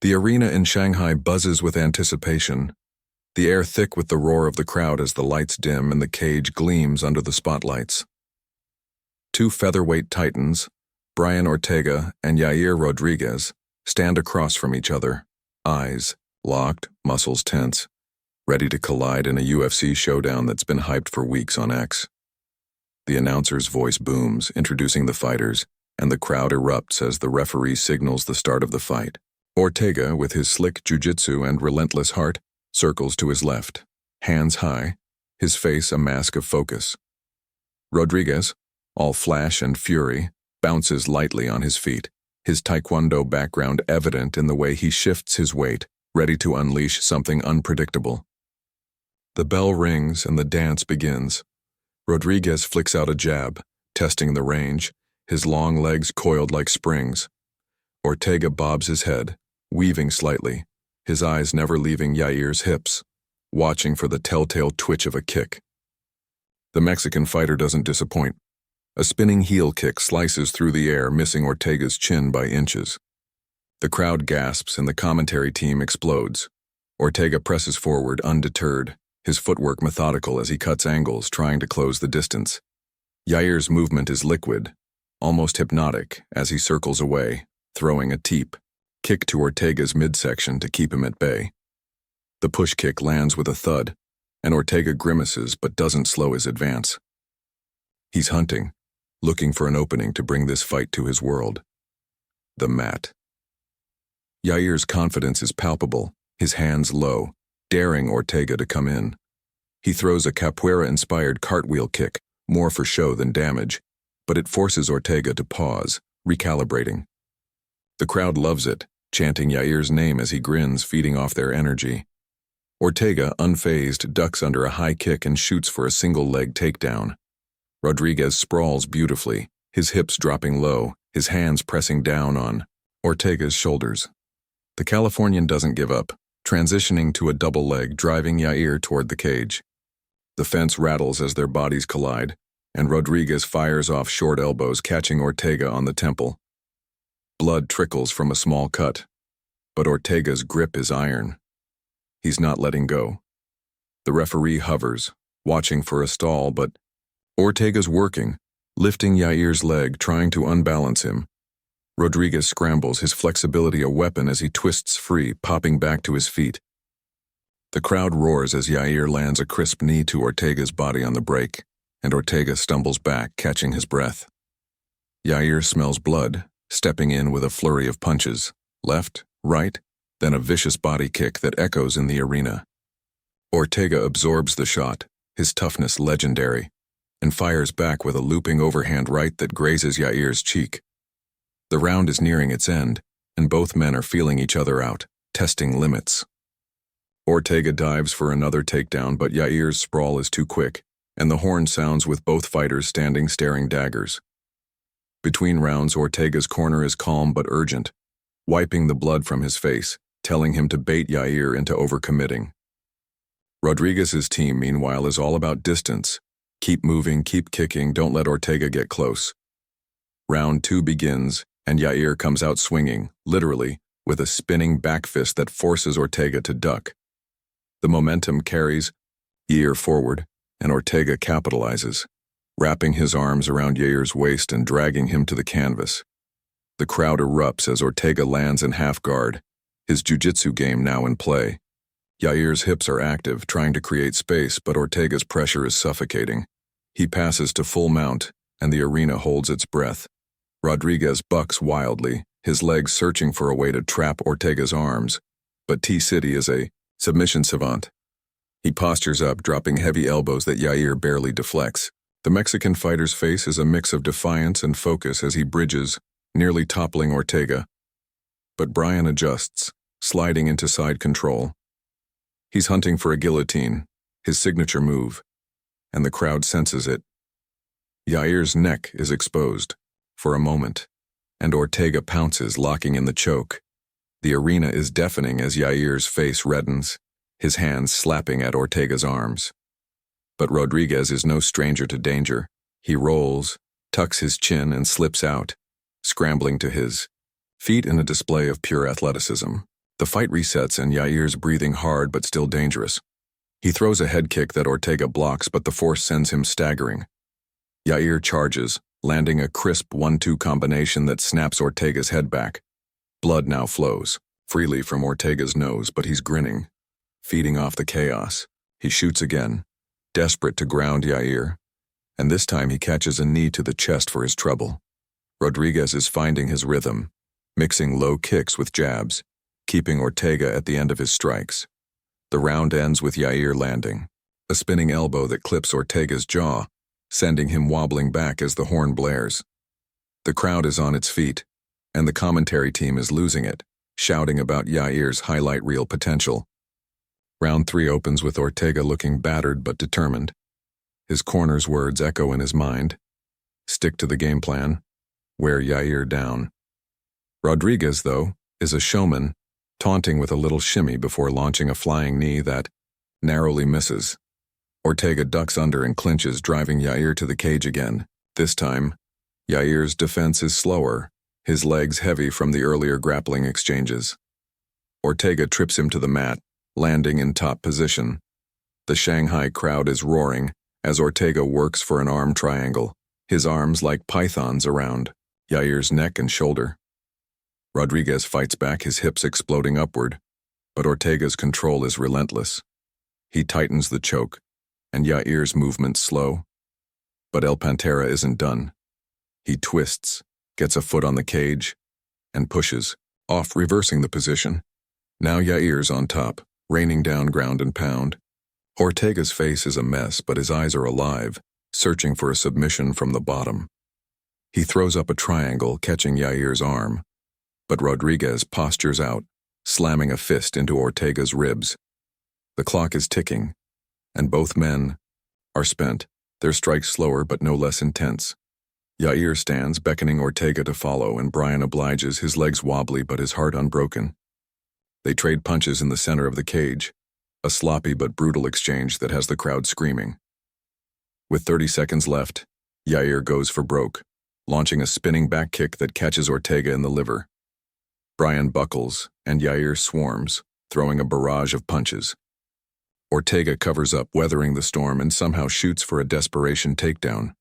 The arena in Shanghai buzzes with anticipation, the air thick with the roar of the crowd as the lights dim and the cage gleams under the spotlights. Two featherweight titans, Brian Ortega and Yair Rodriguez, stand across from each other, eyes locked, muscles tense, ready to collide in a UFC showdown that's been hyped for weeks on X. The announcer's voice booms, introducing the fighters, and the crowd erupts as the referee signals the start of the fight. Ortega, with his slick jiu-jitsu and relentless heart, circles to his left, hands high, his face a mask of focus. Rodriguez, all flash and fury, bounces lightly on his feet, his taekwondo background evident in the way he shifts his weight, ready to unleash something unpredictable. The bell rings and the dance begins. Rodriguez flicks out a jab, testing the range, his long legs coiled like springs. Ortega bobs his head, weaving slightly, his eyes never leaving Yair's hips, watching for the telltale twitch of a kick. The Mexican fighter doesn't disappoint. A spinning heel kick slices through the air, missing Ortega's chin by inches. The crowd gasps and the commentary team explodes. Ortega presses forward, undeterred, his footwork methodical as he cuts angles, trying to close the distance. Yair's movement is liquid, almost hypnotic, as he circles away, throwing a teep kick to Ortega's midsection to keep him at bay. The push kick lands with a thud, and Ortega grimaces but doesn't slow his advance. He's hunting, looking for an opening to bring this fight to his world. The mat. Yair's confidence is palpable, his hands low, daring Ortega to come in. He throws a capoeira-inspired cartwheel kick, more for show than damage, but it forces Ortega to pause, recalibrating. The crowd loves it, chanting Yair's name as he grins, feeding off their energy. Ortega, unfazed, ducks under a high kick and shoots for a single-leg takedown. Rodriguez sprawls beautifully, his hips dropping low, his hands pressing down on Ortega's shoulders. The Californian doesn't give up, transitioning to a double leg, driving Yair toward the cage. The fence rattles as their bodies collide, and Rodriguez fires off short elbows, catching Ortega on the temple. Blood trickles from a small cut, but Ortega's grip is iron. He's not letting go. The referee hovers, watching for a stall, but Ortega's working, lifting Yair's leg, trying to unbalance him. Rodriguez scrambles, his flexibility a weapon as he twists free, popping back to his feet. The crowd roars as Yair lands a crisp knee to Ortega's body on the break, and Ortega stumbles back, catching his breath. Yair smells blood, stepping in with a flurry of punches, left, right, then a vicious body kick that echoes in the arena. Ortega absorbs the shot, his toughness legendary, and fires back with a looping overhand right that grazes Yair's cheek. The round is nearing its end, and both men are feeling each other out, testing limits. Ortega dives for another takedown, but Yair's sprawl is too quick, and the horn sounds with both fighters standing staring daggers. Between rounds, Ortega's corner is calm but urgent, wiping the blood from his face, telling him to bait Yair into overcommitting. Rodriguez's team, meanwhile, is all about distance. Keep moving, keep kicking, don't let Ortega get close. Round 2 begins, and Yair comes out swinging, literally, with a spinning back fist that forces Ortega to duck. The momentum carries Yair forward, and Ortega capitalizes, wrapping his arms around Yair's waist and dragging him to the canvas. The crowd erupts as Ortega lands in half guard, his jiu-jitsu game now in play. Yair's hips are active, trying to create space, but Ortega's pressure is suffocating. He passes to full mount, and the arena holds its breath. Rodriguez bucks wildly, his legs searching for a way to trap Ortega's arms, but T-City is a submission savant. He postures up, dropping heavy elbows that Yair barely deflects. The Mexican fighter's face is a mix of defiance and focus as he bridges, nearly toppling Ortega. But Brian adjusts, sliding into side control. He's hunting for a guillotine, his signature move, and the crowd senses it. Yair's neck is exposed, for a moment, and Ortega pounces, locking in the choke. The arena is deafening as Yair's face reddens, his hands slapping at Ortega's arms. But Rodriguez is no stranger to danger. He rolls, tucks his chin, and slips out, scrambling to his feet in a display of pure athleticism. The fight resets and Yair's breathing hard but still dangerous. He throws a head kick that Ortega blocks, but the force sends him staggering. Yair charges, landing a crisp 1-2 combination that snaps Ortega's head back. Blood now flows freely from Ortega's nose, but he's grinning, feeding off the chaos. He shoots again, desperate to ground Yair, and this time he catches a knee to the chest for his trouble. Rodriguez is finding his rhythm, mixing low kicks with jabs, keeping Ortega at the end of his strikes. The round ends with Yair landing a spinning elbow that clips Ortega's jaw, sending him wobbling back as the horn blares. The crowd is on its feet, and the commentary team is losing it, shouting about Yair's highlight reel potential. Round 3 opens with Ortega looking battered but determined. His corner's words echo in his mind. Stick to the game plan. Wear Yair down. Rodriguez, though, is a showman, taunting with a little shimmy before launching a flying knee that narrowly misses. Ortega ducks under and clinches, driving Yair to the cage again. This time, Yair's defense is slower, his legs heavy from the earlier grappling exchanges. Ortega trips him to the mat, landing in top position. The Shanghai crowd is roaring as Ortega works for an arm triangle, his arms like pythons around Yair's neck and shoulder. Rodriguez fights back, his hips exploding upward, but Ortega's control is relentless. He tightens the choke, and Yair's movements slow. But El Pantera isn't done. He twists, gets a foot on the cage, and pushes, off, reversing the position. Now Yair's on top, raining down ground and pound. Ortega's face is a mess, but his eyes are alive, searching for a submission from the bottom. He throws up a triangle, catching Yair's arm, but Rodriguez postures out, slamming a fist into Ortega's ribs. The clock is ticking, and both men are spent, their strikes slower but no less intense. Yair stands, beckoning Ortega to follow, and Brian obliges, his legs wobbly but his heart unbroken. They trade punches in the center of the cage, a sloppy but brutal exchange that has the crowd screaming. With 30 seconds left, Yair goes for broke, launching a spinning back kick that catches Ortega in the liver. Brian buckles, and Yair swarms, throwing a barrage of punches. Ortega covers up, weathering the storm, and somehow shoots for a desperation takedown.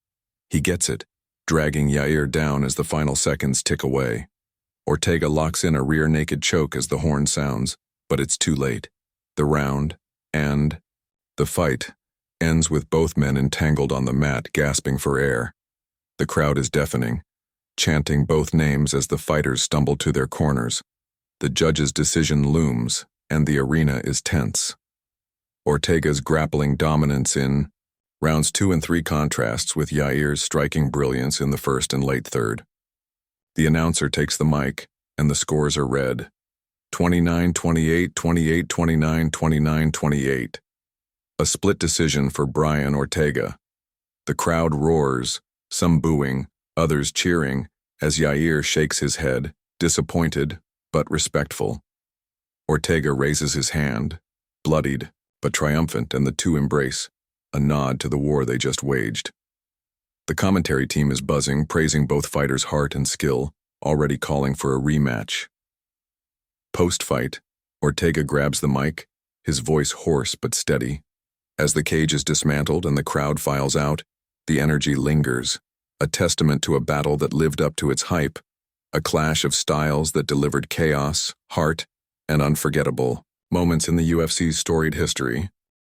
He gets it, dragging Yair down as the final seconds tick away. Ortega locks in a rear naked choke as the horn sounds, but it's too late. The round, and the fight, ends with both men entangled on the mat, gasping for air. The crowd is deafening, chanting both names as the fighters stumble to their corners. The judge's decision looms, and the arena is tense. Ortega's grappling dominance in rounds 2 and 3 contrasts with Yair's striking brilliance in the first and late third. The announcer takes the mic, and the scores are read. 29-28, 28-29, 29-28. A split decision for Brian Ortega. The crowd roars, some booing, others cheering, as Yair shakes his head, disappointed but respectful. Ortega raises his hand, bloodied but triumphant, and the two embrace, a nod to the war they just waged. The commentary team is buzzing, praising both fighters' heart and skill, already calling for a rematch. Post-fight, Ortega grabs the mic, his voice hoarse but steady. As the cage is dismantled and the crowd files out, the energy lingers, a testament to a battle that lived up to its hype, a clash of styles that delivered chaos, heart, and unforgettable moments in the UFC's storied history.